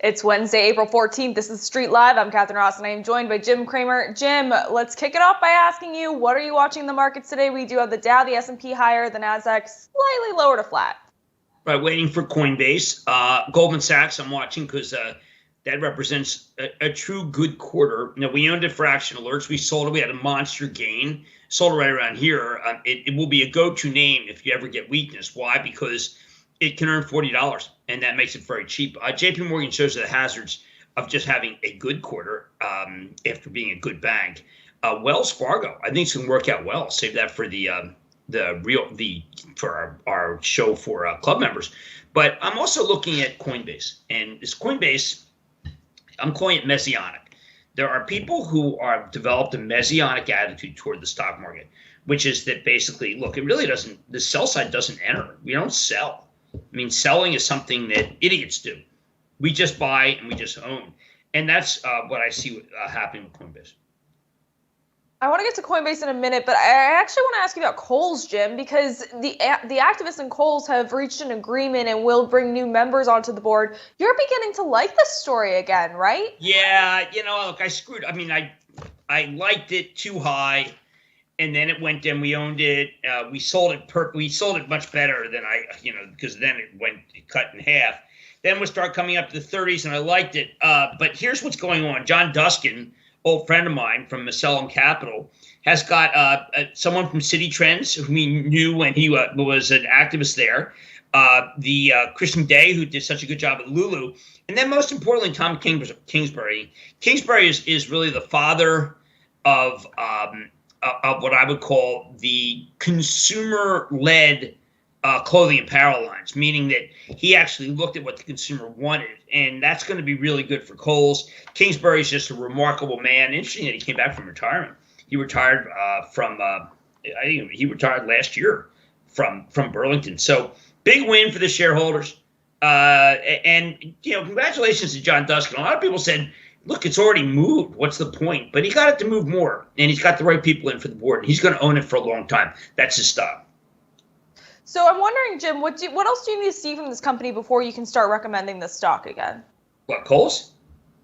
It's Wednesday, April 14th. This is Street Live. I'm Catherine Ross, and I am joined by Jim Cramer. Jim, let's kick it off by asking you, what are you watching in the markets today? We do have the Dow, the S&P higher, the Nasdaq slightly lower to flat. Right, waiting for Coinbase. Goldman Sachs I'm watching because that represents a true good quarter. Now, we owned it for Action Alerts. We sold it. We had a monster gain. Sold it right around here. It will be a go-to name if you ever get weakness. Why? Because it can earn $40, and that makes it very cheap. JP Morgan shows the hazards of just having a good quarter after being a good bank. Wells Fargo, I think it's going to work out well. Save that for our show for club members. But I'm also looking at Coinbase, and this Coinbase, I'm calling it messianic. There are people who are developed a messianic attitude toward the stock market, which is that basically, look, it really doesn't. The sell side doesn't enter. We don't sell. I mean, selling is something that idiots do. We just buy and we just own. And that's what I see happening with Coinbase. I want to get to Coinbase in a minute, but I actually want to ask you about KOHL'S, Jim, because the activists in KOHL'S have reached an agreement and will bring new members onto the board. You're beginning to like this story again, right? Yeah, look, I screwed. I mean, I liked it too high. And then it went down. We owned it. We sold it. We sold it much better than because then it cut in half. Then we start coming up to the 30s, and I liked it. But here's what's going on. John Duskin, old friend of mine from Macellum Capital, has got someone from City Trends who we knew when he was an activist there. The Christian Day, who did such a good job at Lulu, and then most importantly, Tom Kingsbury. Kingsbury is really the father of what I would call the consumer-led clothing and apparel lines, meaning that he actually looked at what the consumer wanted, and that's going to be really good for KOHL'S. Kingsbury is just a remarkable man. Interesting that he came back from retirement. He retired he retired last year from Burlington. So big win for the shareholders. And congratulations to John Duskin. A lot of people said, look, it's already moved. What's the point? But he got it to move more, and he's got the right people in for the board, and he's going to own it for a long time. That's his style. So I'm wondering, Jim, what else do you need to see from this company before you can start recommending this stock again? What, KOHL'S?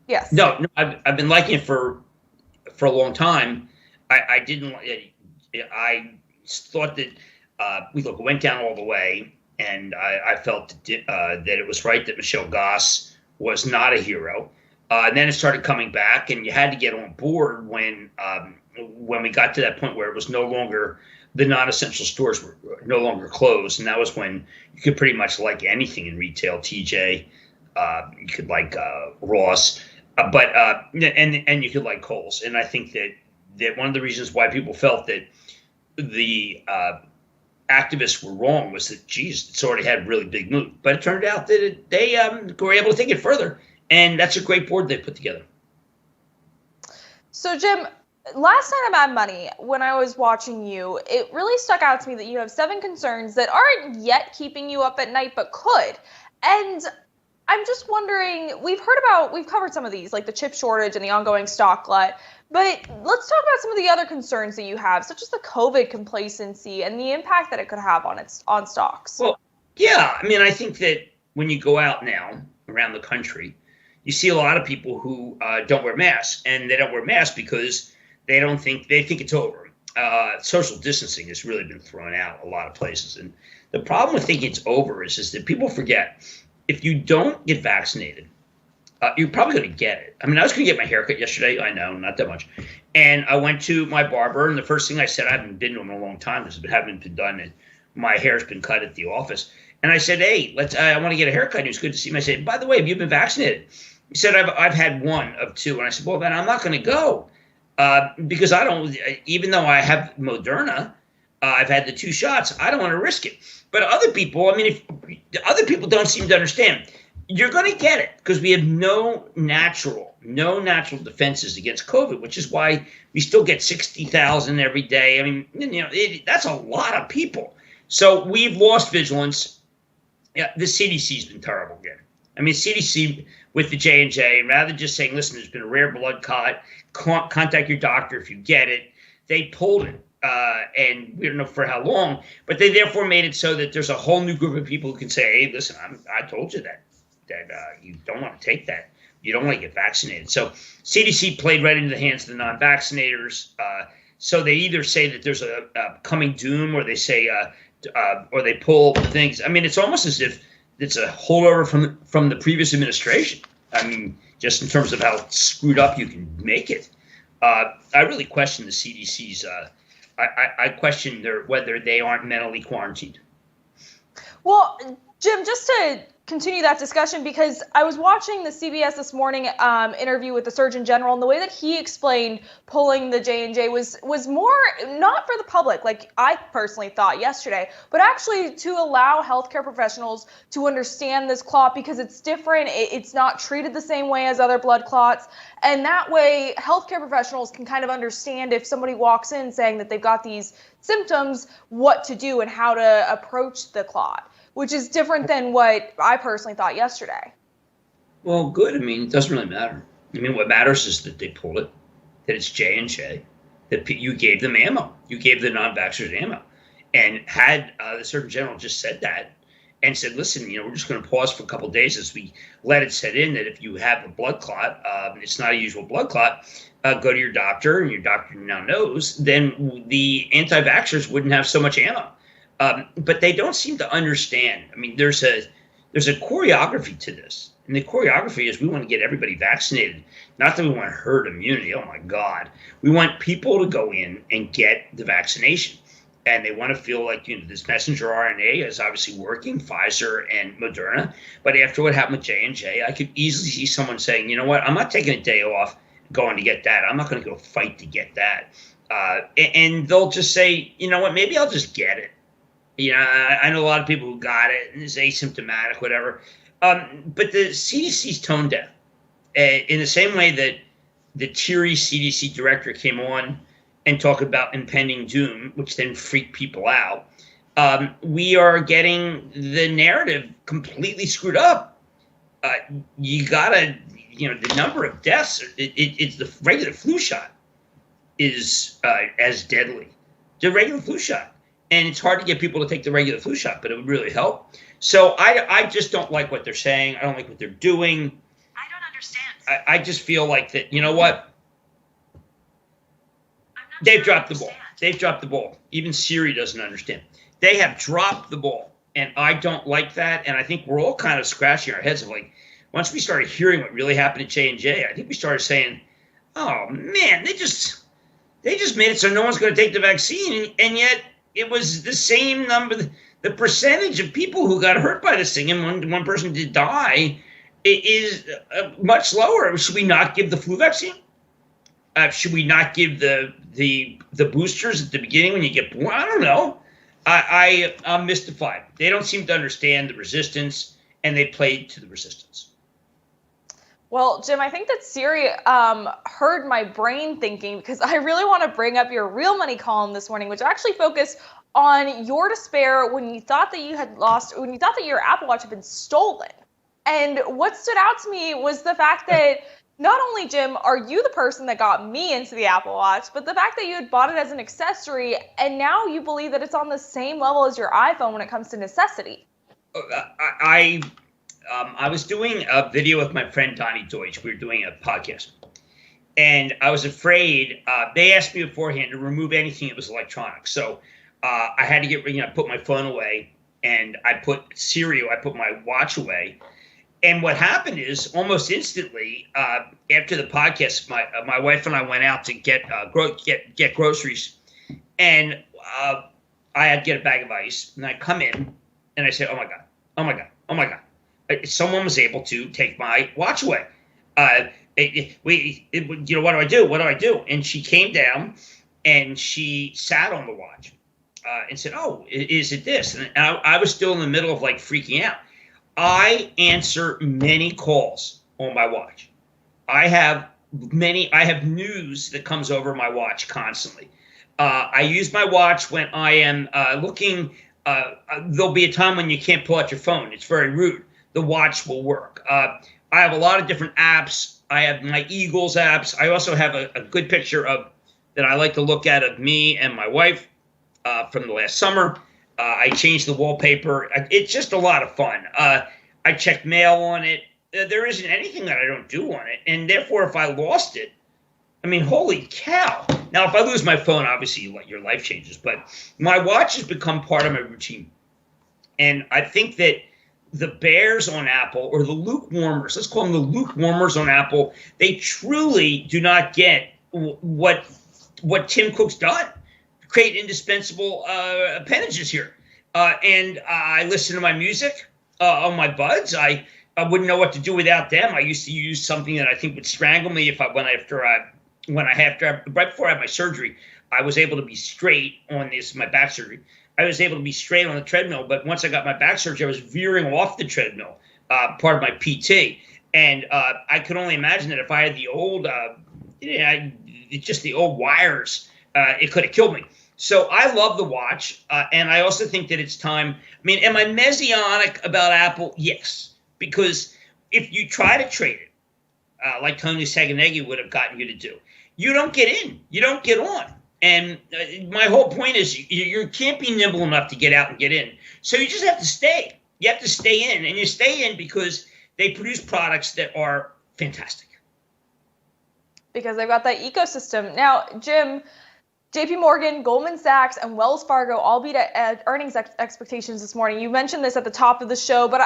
Yes. No, I've been liking it for a long time. I thought that it went down all the way, and I felt that it was right that Michelle Goss was not a hero. And then it started coming back, and you had to get on board when we got to that point where it was no longer, the non-essential stores were no longer closed, and that was when you could pretty much like anything in retail. TJ, you could like Ross, and you could like KOHL'S. And I think that one of the reasons why people felt that the activists were wrong was that, geez, it's already had a really big move. But it turned out that they were able to take it further. And that's a great board they put together. So, Jim, last night on Mad Money, when I was watching you, it really stuck out to me that you have 7 concerns that aren't yet keeping you up at night, but could. And I'm just wondering, we've covered some of these, like the chip shortage and the ongoing stock glut. But let's talk about some of the other concerns that you have, such as the COVID complacency and the impact that it could have on stocks. Well, yeah. I mean, I think that when you go out now around the country, you see a lot of people who don't wear masks, and they don't wear masks because they think it's over. Social distancing has really been thrown out a lot of places. And the problem with thinking it's over is that people forget, if you don't get vaccinated, you're probably going to get it. I mean, I was going to get my haircut yesterday. I know, not that much. And I went to my barber, and the first thing I said, I haven't been to him in a long time because it hasn't been done, and my hair's been cut at the office. And I said, hey, I want to get a haircut. He was good to see me. I said, by the way, have you been vaccinated? He said, I've had 1 of 2. And I said, well, then I'm not going to go because I don't, even though I have Moderna, I've had the 2 shots. I don't want to risk it. But other people, if other people don't seem to understand, you're going to get it because we have no natural defenses against COVID, which is why we still get 60,000 every day. I mean, that's a lot of people. So we've lost vigilance. Yeah, the CDC's been terrible again. I mean, CDC with the J&J, rather than just saying, listen, there's been a rare blood clot, contact your doctor if you get it, they pulled it. And we don't know for how long, but they therefore made it so that there's a whole new group of people who can say, hey, listen, I told you that. that you don't want to take that. You don't want to get vaccinated. So CDC played right into the hands of the non-vaccinators. So they either say that there's a coming doom, or they say, or they pull things. I mean, it's almost as if it's a holdover from the previous administration. I mean, just in terms of how screwed up you can make it. I really question the CDC's. I question whether they aren't mentally quarantined. Well, Jim, just to continue that discussion, because I was watching the CBS This Morning interview with the Surgeon General, and the way that he explained pulling the J&J was more not for the public, like I personally thought yesterday, but actually to allow healthcare professionals to understand this clot, because it's different. It's not treated the same way as other blood clots. And that way, healthcare professionals can kind of understand if somebody walks in saying that they've got these symptoms, what to do and how to approach the clot, which is different than what I personally thought yesterday. Well, good. I mean, it doesn't really matter. I mean, what matters is that they pulled it, that it's J&J, that you gave them ammo. You gave the non-vaxxers ammo. And had the Surgeon General just said that and said, listen, we're just going to pause for a couple of days as we let it set in that if you have a blood clot, it's not a usual blood clot, go to your doctor, and your doctor now knows, then the anti-vaxxers wouldn't have so much ammo. But they don't seem to understand. I mean, there's a choreography to this. And the choreography is we want to get everybody vaccinated. Not that we want herd immunity. Oh, my God. We want people to go in and get the vaccination. And they want to feel like, this messenger RNA is obviously working, Pfizer and Moderna. But after what happened with J&J, I could easily see someone saying, you know what, I'm not taking a day off going to get that. I'm not going to go fight to get that. And they'll just say, you know what, maybe I'll just get it. I know a lot of people who got it and it's asymptomatic, whatever. But the CDC's tone deaf. In the same way that the teary CDC director came on and talked about impending doom, which then freaked people out, we are getting the narrative completely screwed up. You gotta, the number of deaths, it's the regular flu shot is as deadly. The regular flu shot. And it's hard to get people to take the regular flu shot, but it would really help. So I just don't like what they're saying. I don't like what they're doing. I don't understand. I just feel like that, you know what? They've dropped the ball. They've dropped the ball. Even Siri doesn't understand. They have dropped the ball. And I don't like that. And I think we're all kind of scratching our heads of like, once we started hearing what really happened at J&J, I think we started saying, oh, man, they just made it so no one's going to take the vaccine. And yet it was the same number. The percentage of people who got hurt by this thing, and one person did die, it is much lower. Should we not give the flu vaccine? Should we not give the boosters at the beginning when you get born? I don't know. I'm mystified. They don't seem to understand the resistance, and they played to the resistance. Well, Jim, I think that Siri heard my brain thinking, because I really want to bring up your Real Money column this morning, which actually focused on your despair when you thought that you had lost, when you thought that your Apple Watch had been stolen. And what stood out to me was the fact that not only, Jim, are you the person that got me into the Apple Watch, but the fact that you had bought it as an accessory, and now you believe that it's on the same level as your iPhone when it comes to necessity. I was doing a video with my friend Donnie Deutsch. We were doing a podcast. And I was afraid, they asked me beforehand to remove anything that was electronic. So I had to I put my phone away, and I put my watch away. And what happened is almost instantly after the podcast, my wife and I went out to get groceries, and I had to get a bag of ice. And I come in, and I said, "Oh my god! Oh my god! Oh my god!" Someone was able to take my watch away. What do I do? What do I do? And she came down, and she sat on the watch and said, "Oh, is it this?" And I was still in the middle of like freaking out. I answer many calls on my watch. I have news that comes over my watch constantly. I use my watch when I am looking. There'll be a time when you can't pull out your phone. It's very rude. The watch will work. I have a lot of different apps. I have my Eagles apps. I also have a good picture that I like to look at of me and my wife from the last summer. I changed the wallpaper. It's just a lot of fun. I check mail on it. there isn't anything that I don't do on it. And therefore, if I lost it, I mean, holy cow. Now, if I lose my phone, obviously your life changes. But my watch has become part of my routine. And I think that the bears on Apple, or the lukewarmers, let's call them the lukewarmers on Apple, they truly do not get what Tim Cook's done. Create indispensable appendages here. And I listen to my music on my buds. I wouldn't know what to do without them. I used to use something that I think would strangle me if I went right before I had my surgery. I was able to be straight on my back surgery. I was able to be straight on the treadmill, but once I got my back surgery, I was veering off the treadmill, part of my PT. And I could only imagine that if I had the old, just the old wires, it could have killed me. So I love the watch, and I also think that it's time. I mean, am I messianic about Apple? Yes, because if you try to trade it, like Tony Sacconaghi would have gotten you to do, you don't get in, you don't get on. And my whole point is you can't be nimble enough to get out and get in. So you just have to stay. You have to stay in, and you stay in because they produce products that are fantastic. Because they've got that ecosystem. Now, Jim, JP Morgan, Goldman Sachs, and Wells Fargo all beat earnings expectations this morning. You mentioned this at the top of the show, but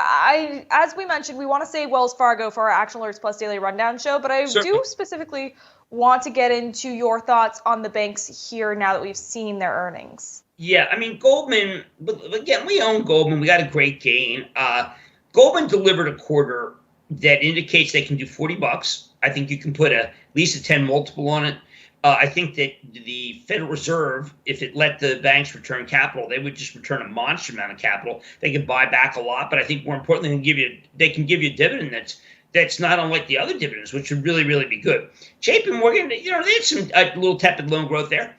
as we mentioned, we want to save Wells Fargo for our Action Alerts Plus Daily Rundown show, but I do specifically want to get into your thoughts on the banks here now that we've seen their earnings. Yeah, I mean, Goldman, again, we own Goldman. We got a great gain. Goldman delivered a quarter that indicates they can do $40. I think you can put at least a 10 multiple on it. I think that the Federal Reserve, if it let the banks return capital, they would just return a monster amount of capital. They could buy back a lot, but I think more importantly, they can give you a dividend that's not unlike the other dividends, which would really, really be good. JP Morgan, they had some little tepid loan growth there.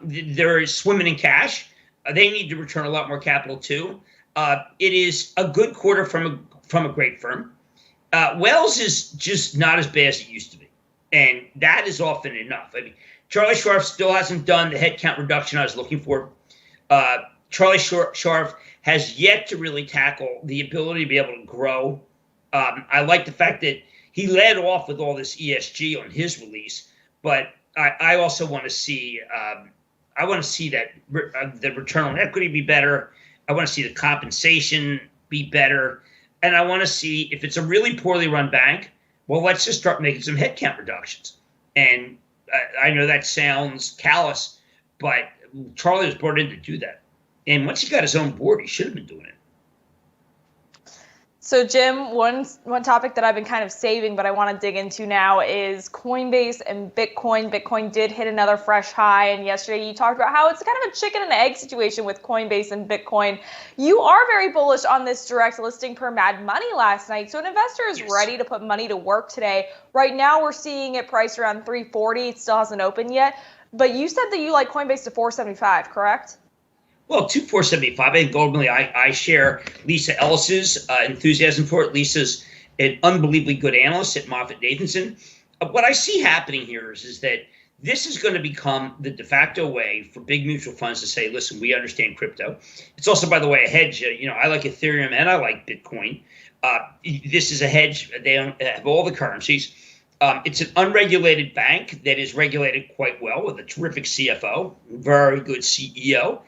They're swimming in cash. They need to return a lot more capital too. It is a good quarter from a great firm. Wells is just not as bad as it used to be. And that is often enough. I mean, Charlie Scharf still hasn't done the headcount reduction I was looking for. Charlie Scharf has yet to really tackle the ability to be able to grow. I like the fact that he led off with all this ESG on his release, but I also want to see that the return on equity be better. I want to see the compensation be better, and I want to see if it's a really poorly run bank. Well, let's just start making some headcount reductions. And I know that sounds callous, but Charlie was brought in to do that. And once he got his own board, he should have been doing it. So, Jim, one topic that I've been kind of saving, but I want to dig into now is Coinbase and Bitcoin. Bitcoin did hit another fresh high, and yesterday you talked about how it's kind of a chicken and egg situation with Coinbase and Bitcoin. You are very bullish on this direct listing per Mad Money last night, so an investor is ready to put money to work today. Right now, we're seeing it priced around $340. It still hasn't opened yet, but you said that you like Coinbase to $475, correct? Well, to $475. I think ultimately I share Lisa Ellis's enthusiasm for it. Lisa's an unbelievably good analyst at MoffettNathanson. What I see happening here is that this is going to become the de facto way for big mutual funds to say, listen, we understand crypto. It's also, by the way, a hedge. I like Ethereum and I like Bitcoin. This is a hedge. They have all the currencies. It's an unregulated bank that is regulated quite well with a terrific CFO, very good CEO.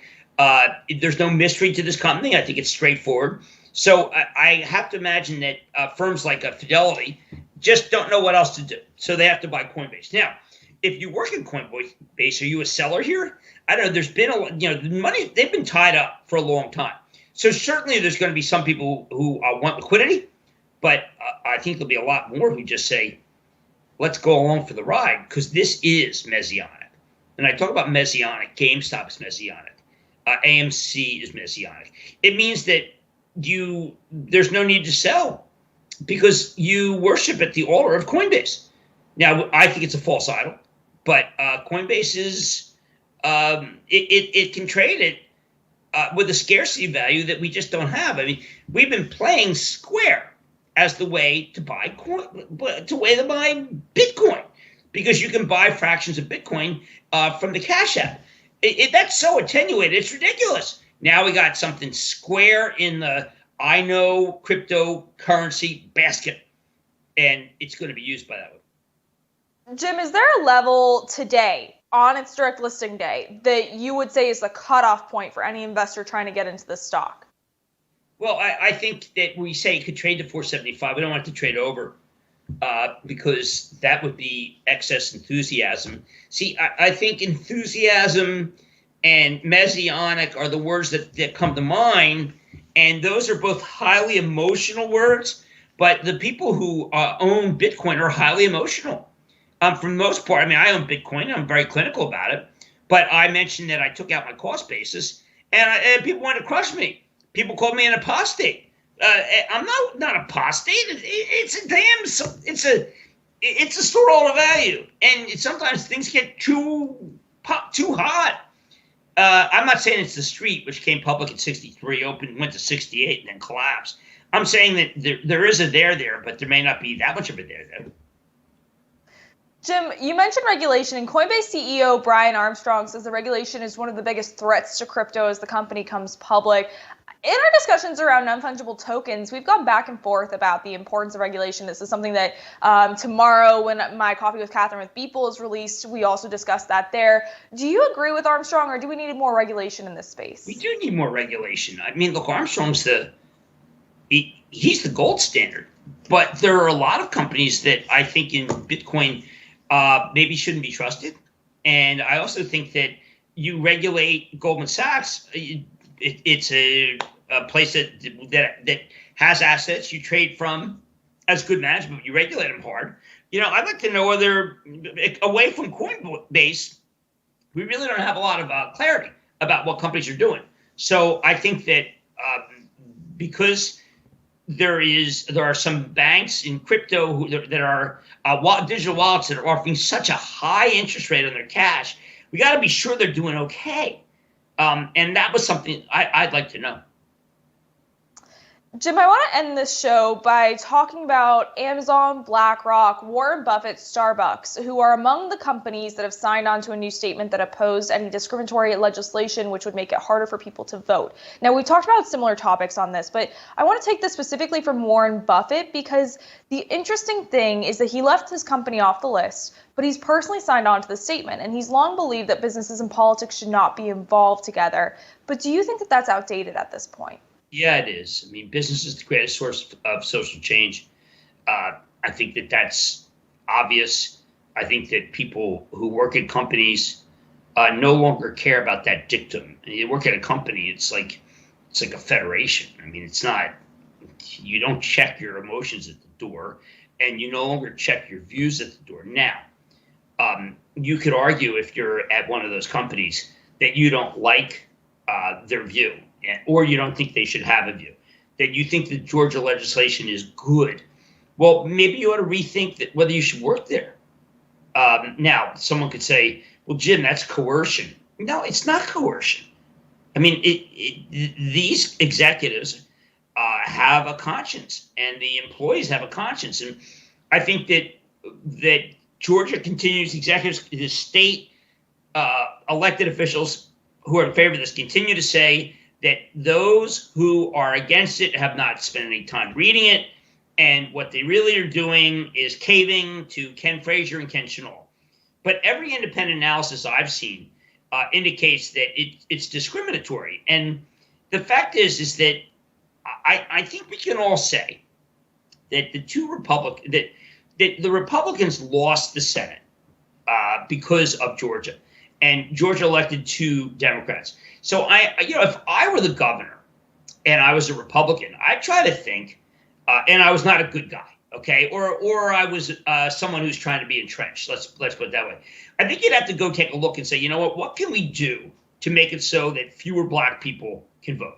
There's no mystery to this company. I think it's straightforward. So I have to imagine that firms like Fidelity just don't know what else to do. So they have to buy Coinbase. Now, if you work in Coinbase, are you a seller here? I don't know. There's been the money, they've been tied up for a long time. So certainly there's going to be some people who want liquidity, but I think there'll be a lot more who just say, let's go along for the ride, because this is messianic. And I talk about messianic. GameStop is messianic. AMC is messianic. It means that there's no need to sell because you worship at the altar of Coinbase. Now, I think it's a false idol, but Coinbase is it can trade it with a scarcity value that we just don't have. I mean, we've been playing Square as the way to buy Bitcoin, because you can buy fractions of Bitcoin from the Cash App. That's so attenuated. It's ridiculous. Now we got something Square in the I know cryptocurrency basket. and it's going to be used by that one. Jim, is there a level today on its direct listing day that you would say is the cutoff point for any investor trying to get into the stock? Well, I think that we say it could trade to 475. We don't want it to trade over because that would be excess enthusiasm. See, I think enthusiasm and messianic are the words that come to mind, and those are both highly emotional words, but the people who own Bitcoin are highly emotional. For the most part, I mean, I own Bitcoin. I'm very clinical about it, but I mentioned that I took out my cost basis, and people wanted to crush me. People called me an apostate. I'm not apostate. It's a store of value, and sometimes things get too hot. I'm not saying it's the street, which came public at 63, went to 68, and then collapsed. I'm saying that there is a there, but there may not be that much of a there. Jim, you mentioned regulation, and Coinbase CEO Brian Armstrong says the regulation is one of the biggest threats to crypto as the company comes public. In our discussions around non-fungible tokens, we've gone back and forth about the importance of regulation. This is something that tomorrow, when my Coffee with Catherine with Beeple is released, we also discussed that there. Do you agree with Armstrong, or do we need more regulation in this space? We do need more regulation. I mean, look, Armstrong's he's the gold standard. But there are a lot of companies that I think in Bitcoin maybe shouldn't be trusted. And I also think that you regulate Goldman Sachs. It's a place that has assets you trade from as good management. You regulate them hard. I'd like to know whether, away from Coinbase, we really don't have a lot of clarity about what companies are doing. So I think that because there are some banks in crypto that are digital wallets that are offering such a high interest rate on their cash, we got to be sure they're doing okay. And that was something I'd like to know. Jim, I want to end this show by talking about Amazon, BlackRock, Warren Buffett, Starbucks, who are among the companies that have signed on to a new statement that opposed any discriminatory legislation, which would make it harder for people to vote. Now, we talked about similar topics on this, but I want to take this specifically from Warren Buffett because the interesting thing is that he left his company off the list, but he's personally signed on to the statement, and he's long believed that businesses and politics should not be involved together. But do you think that that's outdated at this point? Yeah, it is. I mean, business is the greatest source of social change. I think that that's obvious. I think that people who work at companies no longer care about that dictum. And you work at a company, it's like a federation. I mean, it's not. You don't check your emotions at the door, and you no longer check your views at the door. Now, you could argue if you're at one of those companies that you don't like their view, or you don't think they should have a view, that you think the Georgia legislation is good. Well, maybe you ought to rethink that whether you should work there. Now, someone could say, well, Jim, that's coercion. No, it's not coercion. I mean, these executives have a conscience, and the employees have a conscience. And I think that Georgia continues, executives, the state elected officials who are in favor of this continue to say that those who are against it have not spent any time reading it, and what they really are doing is caving to Ken Frazier and Ken Chenault. But every independent analysis I've seen indicates that it's discriminatory. And the fact is that I think we can all say that that the Republicans lost the Senate because of Georgia, and Georgia elected 2 Democrats. So if I were the governor and I was a Republican, I'd try to think, and I was not a good guy, okay, or I was someone who's trying to be entrenched. Let's put it that way. I think you'd have to go take a look and say, what can we do to make it so that fewer black people can vote?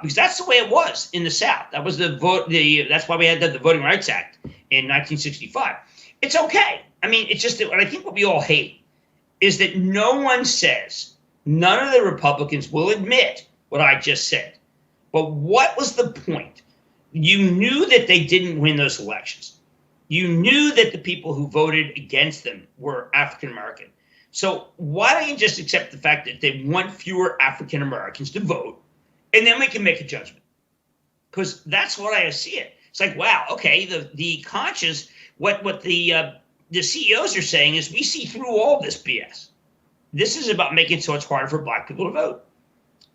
Because that's the way it was in the South. That was that's why we had the Voting Rights Act in 1965. It's okay. I mean, it's just that I think what we all hate is that no one says. None of the Republicans will admit what I just said. But what was the point? You knew that they didn't win those elections. You knew that the people who voted against them were African American. So why don't you just accept the fact that they want fewer African Americans to vote, and then we can make a judgment? Because that's what I see it. It's like, wow, okay, the conscious, what the CEOs are saying is we see through all this BS. This is about making it so it's harder for black people to vote,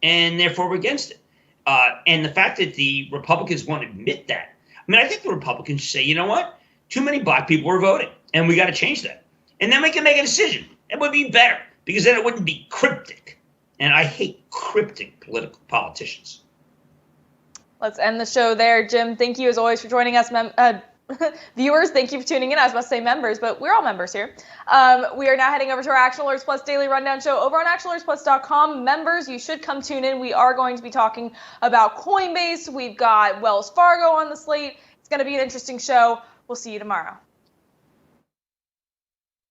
and therefore we're against it. And the fact that the Republicans won't admit that, I mean, I think the Republicans should say, you know what? Too many black people are voting, and we got to change that. And then we can make a decision. It would be better, because then it wouldn't be cryptic. And I hate cryptic politicians. Let's end the show there. Jim, thank you as always for joining us. Viewers, thank you for tuning in. I was about to say members, but we're all members here. We are now heading over to our Action Alerts Plus Daily Rundown show over on actionalertsplus.com. Members, you should come tune in. We are going to be talking about Coinbase. We've got Wells Fargo on the slate. It's going to be an interesting show. We'll see you tomorrow.